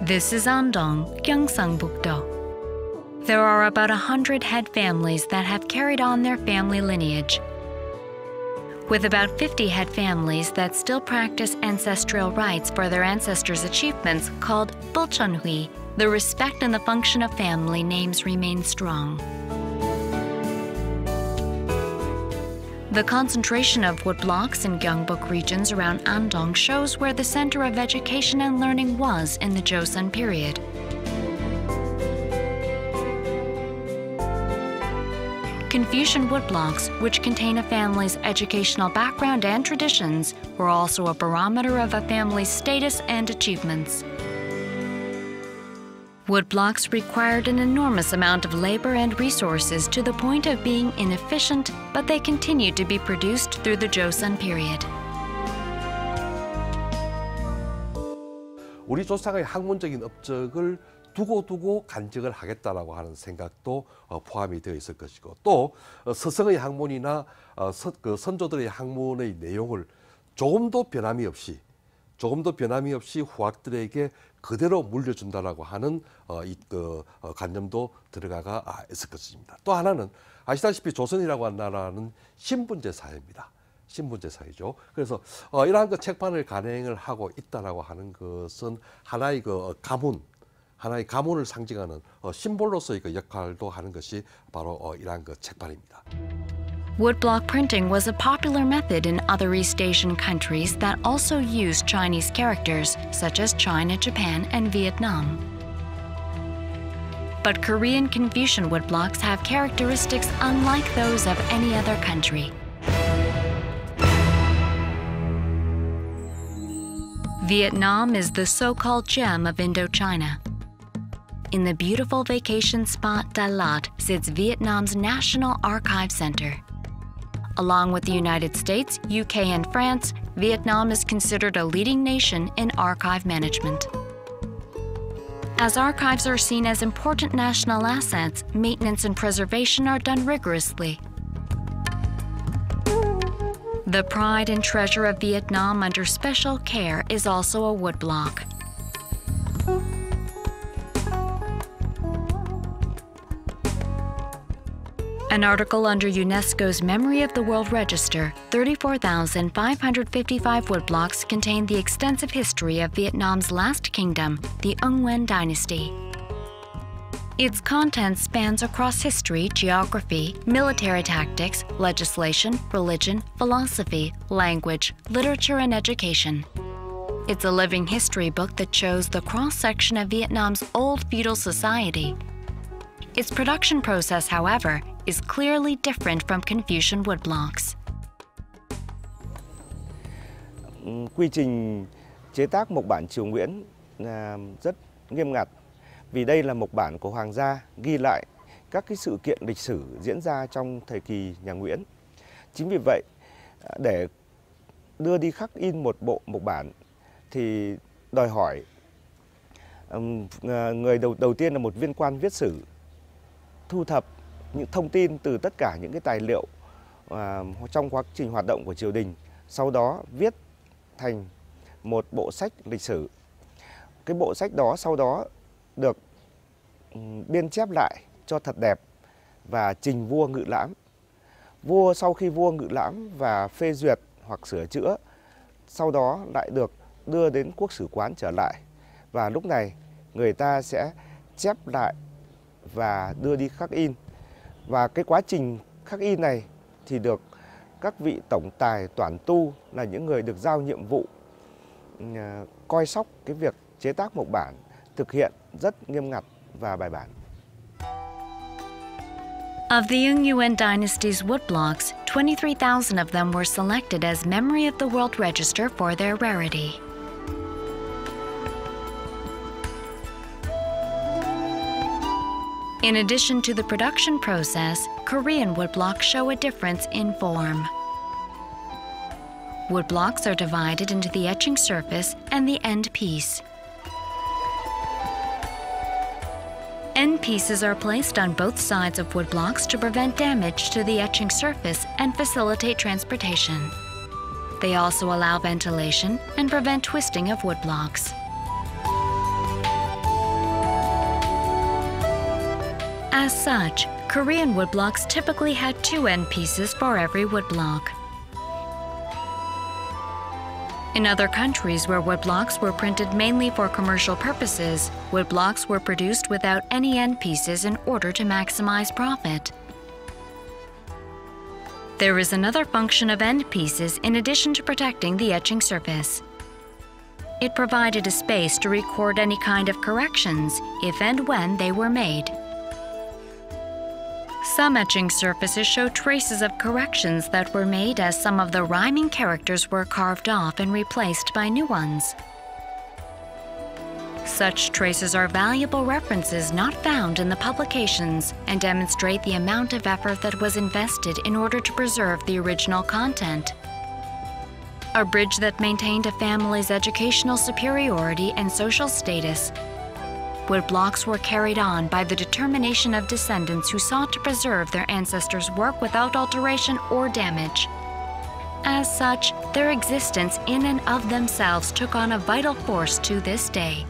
This is Andong, Gyeongsangbuk-do. There are about 100 head families that have carried on their family lineage, with about 50 head families that still practice ancestral rites for their ancestors' achievements called bulchonhui. The respect and the function of family names remain strong. The concentration of woodblocks in Gyeongbuk regions around Andong shows where the center of education and learning was in the Joseon period. Confucian woodblocks, which contain a family's educational background and traditions, were also a barometer of a family's status and achievements. Woodblocks required an enormous amount of labor and resources to the point of being inefficient, but they continued to be produced through the Joseon period. 우리 조상의 학문적인 업적을 두고 간직을 하겠다라고 하는 생각도 포함이 되어 있을 것이고, 또 서성의 학문이나 그 선조들의 학문의 내용을 조금도 변함이 없이 후학들에게 그대로 물려준다라고 하는 관념도 들어가가 있을 것입니다. 또 하나는 아시다시피 조선이라고 하는 나라는 신분제 사회입니다. 신분제 사회죠. 그래서 이러한 그 책판을 간행을 하고 있다라고 하는 것은 하나의 가문을 상징하는 심볼로서의 그 역할도 하는 것이 바로 이러한 그 책판입니다. Woodblock printing was a popular method in other East Asian countries that also used Chinese characters, such as China, Japan, and Vietnam. But Korean Confucian woodblocks have characteristics unlike those of any other country. Vietnam is the so-called gem of Indochina. In the beautiful vacation spot Dalat sits Vietnam's National Archive Center. Along with the United States, UK, and France, Vietnam is considered a leading nation in archive management. As archives are seen as important national assets, maintenance and preservation are done rigorously. The pride and treasure of Vietnam under special care is also a woodblock. An article under UNESCO's Memory of the World Register, 34,555 woodblocks contain the extensive history of Vietnam's last kingdom, the Nguyen Dynasty. Its content spans across history, geography, military tactics, legislation, religion, philosophy, language, literature, and education. It's a living history book that shows the cross-section of Vietnam's old feudal society. Its production process, however, is clearly different from Confucian woodblocks. Quy trình chế tác mộc bản triều Nguyễn rất nghiêm ngặt, vì đây là mộc bản của hoàng gia ghi lại các cái sự kiện lịch sử diễn ra trong thời kỳ nhà Nguyễn. Chính vì vậy, để đưa đi khắc in một bộ mộc bản thì đòi hỏi người đầu tiên là một viên quan viết sử, thu thập những thông tin từ tất cả những cái tài liệu trong quá trình hoạt động của triều đình, sau đó viết thành một bộ sách lịch sử. Cái bộ sách đó sau đó được biên chép lại cho thật đẹp và trình vua ngự lãm. Sau khi vua ngự lãm và phê duyệt hoặc sửa chữa, sau đó lại được đưa đến quốc sử quán trở lại, và lúc này người ta sẽ chép lại và đưa đi khắc in. Và cái quá trình khắc in này thì được các vị tổng tài toản tu là những người được giao nhiệm vụ coi sóc cái việc chế tác mộc bản, thực hiện rất nghiêm ngặt và bài bản. Of the Nguyen Dynasty's woodblocks, 23,000 of them were selected as Memory of the World Register for their rarity. In addition to the production process, Korean woodblocks show a difference in form. Woodblocks are divided into the etching surface and the end piece. End pieces are placed on both sides of woodblocks to prevent damage to the etching surface and facilitate transportation. They also allow ventilation and prevent twisting of woodblocks. As such, Korean woodblocks typically had 2 end pieces for every woodblock. In other countries where woodblocks were printed mainly for commercial purposes, woodblocks were produced without any end pieces in order to maximize profit. There is another function of end pieces in addition to protecting the etching surface. It provided a space to record any kind of corrections, if and when they were made. Some etching surfaces show traces of corrections that were made as some of the rhyming characters were carved off and replaced by new ones. Such traces are valuable references not found in the publications and demonstrate the amount of effort that was invested in order to preserve the original content. A bridge that maintained a family's educational superiority and social status. Woodblocks were carried on by the determination of descendants who sought to preserve their ancestors' work without alteration or damage. As such, their existence in and of themselves took on a vital force to this day.